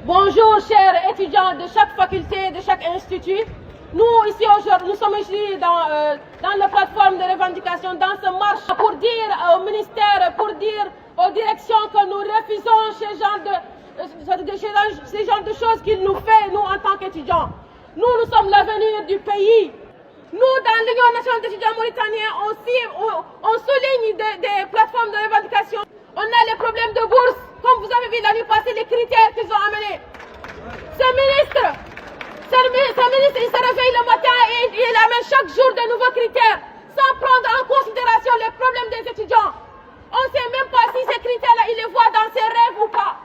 Bonjour chers étudiants de chaque faculté, de chaque institut. Nous ici aujourd'hui, nous sommes ici dans la plateforme de revendication, dans ce marche pour dire au ministère, pour dire aux directions que nous refusons ces genres de choses qu'il nous fait, nous en tant qu'étudiants. Nous sommes l'avenir du pays. Nous, dans l'Union nationale d'étudiants mauritaniens, on souligne des plateformes de revendication. On a les problèmes de bourse, comme vous avez vu la nuit passée, les critères qu'ils ont amenés. Ce ministre, il se réveille le matin et il amène chaque jour de nouveaux critères, sans prendre en considération les problèmes des étudiants. On ne sait même pas si ces critères-là, il les voit dans ses rêves ou pas.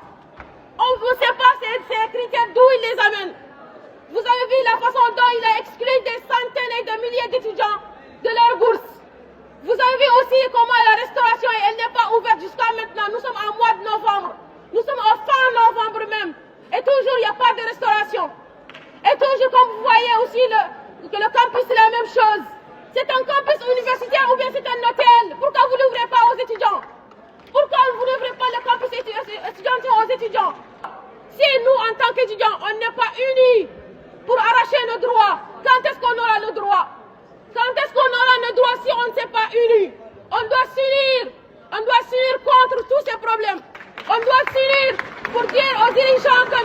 On ne sait pas ces critères d'où il les amène. Vous avez vu la façon dont il a exclu des centaines et de milliers d'étudiants de leur bourse. Vous avez vu aussi comment la restauration, elle n'est pas ouverte jusqu'à maintenant. Nous sommes en mois de novembre. Nous sommes en fin novembre même. Et toujours, il n'y a pas de restauration. Et toujours, comme vous voyez aussi, que le campus, c'est la même chose. C'est un campus universitaire ou bien c'est un hôtel. Pourquoi vous n'ouvrez pas aux étudiants? Pourquoi vous n'ouvrez pas le campus étudiant aux étudiants? Si nous, en tant qu'étudiants, on n'est pas unis pour arracher nos droits, quand est-ce qu'on aura le droit? Quand est-ce qu'on aura le droit si on ne s'est pas unis? On doit s'unir contre tous ces problèmes. On doit s'unir pour dire aux dirigeants que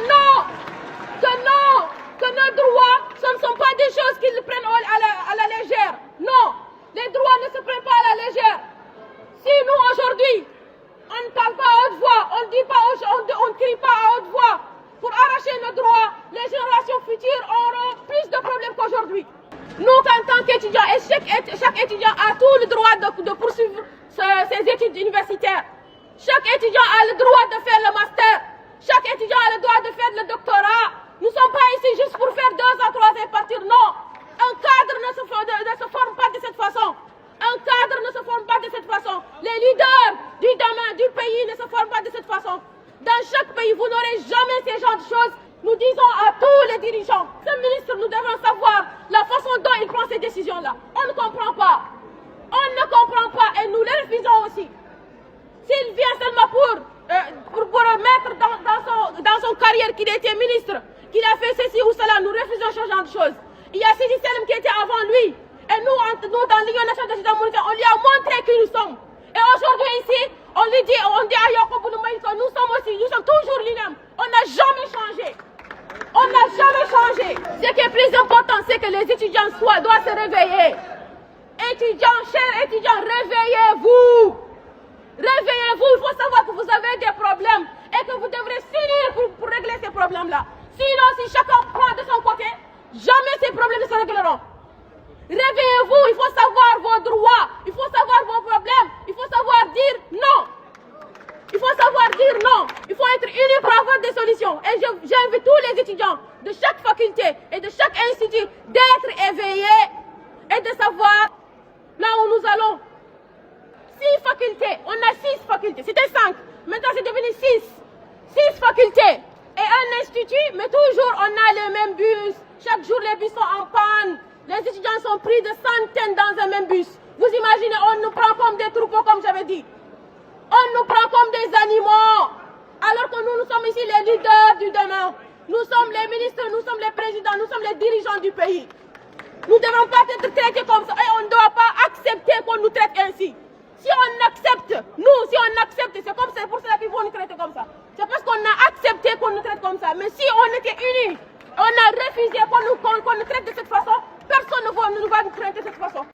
nos droits, ce ne sont pas des choses qu'ils prennent à la légère. Non, les droits ne se prennent pas à la légère. Si nous, aujourd'hui, on ne parle pas à haute voix, on ne crie pas à haute voix pour arracher nos droits, les générations futures auront plus de problèmes qu'aujourd'hui. Nous, en tant qu'étudiants, et chaque étudiant a tout le droit de poursuivre ses études universitaires. Chaque étudiant a le droit de faire le master. Chaque étudiant a le droit de faire le doctorat. Nous ne sommes pas ici juste pour faire 2 ans, 3 ans et partir. Non. Un cadre ne se forme pas de cette façon. Un cadre ne se forme pas de cette façon. Les leaders du demain, du pays ne se forment pas de cette façon. Dans chaque pays, vous n'aurez jamais ces genres de choses. Nous disons à tous les dirigeants, ce ministre, nous devons savoir la façon dont il prend ces décisions-là. On ne comprend pas. On ne comprend pas et nous les refusons aussi. S'il vient seulement pour mettre dans son carrière qu'il était ministre, qu'il a fait ceci ou cela, nous refusons ce genre de choses. Il y a Sidi Salem qui était avant lui. Et nous dans l'Union nationale d'étudiants mauritaniens, on lui a montré qui nous sommes. Et aujourd'hui ici, on dit à Yacoub Noumaï que nous sommes toujours les-mêmes. On n'a jamais changé. On n'a jamais changé. Ce qui est plus important, c'est que les étudiants doivent se réveiller. Étudiants, chers étudiants, réveillez-vous. Réveillez-vous, il faut savoir que vous avez des problèmes et que vous devrez s'unir pour régler ces problèmes-là. Sinon, si chacun prend de son côté, jamais ces problèmes ne se régleront. Réveillez-vous, il faut savoir vos droits, il faut savoir vos problèmes, il faut savoir dire non. Il faut savoir dire non. Il faut être unis pour avoir des solutions. Et j'invite tous les étudiants de chaque faculté et de chaque institut d'être éveillés et de savoir là où nous allons. 6 facultés, on a 6 facultés, c'était 5, maintenant c'est devenu 6 facultés et un institut, mais toujours on a les mêmes bus, chaque jour les bus sont en panne, les étudiants sont pris de centaines dans un même bus. Vous imaginez, on nous prend comme des troupeaux comme j'avais dit, on nous prend comme des animaux, alors que nous sommes ici les leaders du demain, nous sommes les ministres, nous sommes les présidents, nous sommes les dirigeants du pays. Nous ne devons pas être traités comme ça et on ne doit pas accepter qu'on nous traite ainsi. Si on accepte, c'est pour cela qu'ils vont nous traiter comme ça. C'est parce qu'on a accepté qu'on nous traite comme ça. Mais si on était unis, on a refusé qu'on nous traite de cette façon, personne ne va nous traiter de cette façon.